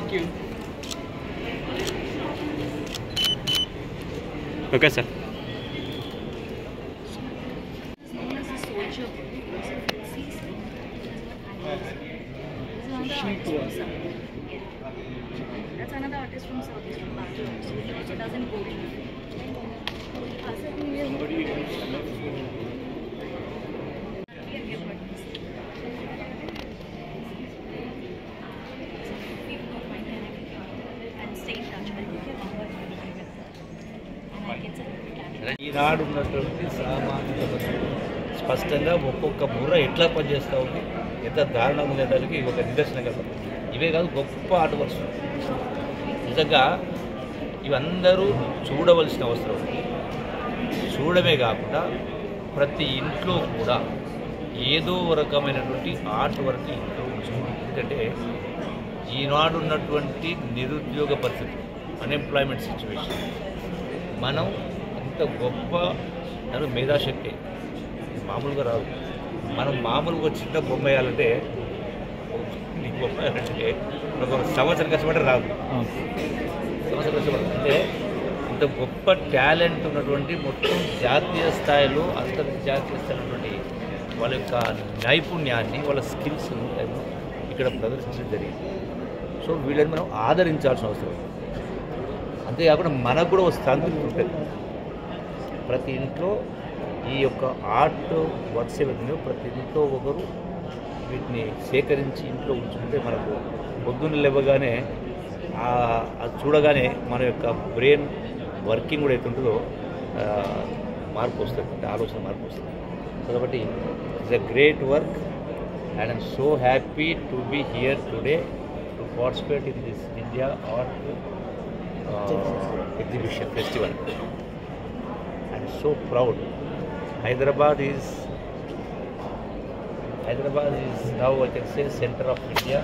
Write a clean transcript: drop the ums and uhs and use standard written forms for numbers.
Thank you. Okay, sir. That's another artist from Southeast from Bangalore. So it doesn't go. And stay in touch with ఈనాడు ఉన్నటువంటి సామాజిక స్పష్టంగా ఒక్కొక్క బుర్ర ఎట్లా పనిచేస్తూ ఉంది, ఎంత దారుణంగా ఉండేదానికి ఒక నిదర్శనంగా ఇవే కాదు గొప్ప ఆర్ట్ వర్క్స్. నిజంగా ఇవందరూ చూడవలసిన అవసరం ఉంది. చూడమే కాకుండా ప్రతి ఇంట్లో కూడా ఏదో రకమైనటువంటి ఆర్ట్ వర్క్ ఇంట్లో ఉంచుకోవాలి. ఎందుకంటే ఈనాడు ఉన్నటువంటి నిరుద్యోగ పరిస్థితి, అన్ఎంప్లాయ్మెంట్ సిచ్యువేషన్, మనం ఇంత గొప్ప మేధాశక్తి మామూలుగా రాదు. మనం మామూలుగా చిన్న బొమ్మ వేయాలంటే బొమ్మ వేయాలంటే ఒక సంవత్సరం కష్టపడి రాదు. సంవత్సరం కష్టపడి అంటే ఇంత గొప్ప టాలెంట్ ఉన్నటువంటి మొత్తం జాతీయ స్థాయిలో అంతర్జాతీయ స్థాయిలో ఉన్నటువంటి వాళ్ళ యొక్క నైపుణ్యాన్ని, వాళ్ళ స్కిల్స్ ఇక్కడ ప్రదర్శించడం జరిగింది. సో వీళ్ళని మనం ఆదరించాల్సిన అవసరం. అంతేకాకుండా మనకు కూడా ఒక సంతృప్తి ఉంటుంది. ప్రతి ఇంట్లో ఈ యొక్క ఆర్ట్ వర్క్స్ ఏవైతుందో ప్రతి ఇంట్లో ఒకరు వీటిని సేకరించి ఇంట్లో ఉంచుకుంటే మనకు పొద్దున్న లేవగానే అది చూడగానే మన యొక్క బ్రెయిన్ వర్కింగ్ కూడా అవుతుంటుందో మార్పు వస్తుంది, ఆలోచన మార్పు వస్తుంది. కాబట్టి it's a great work and I'm so happy to be here today to participate in this India art exhibition festival. I'm so proud. Hyderabad is now, I can say, center of India.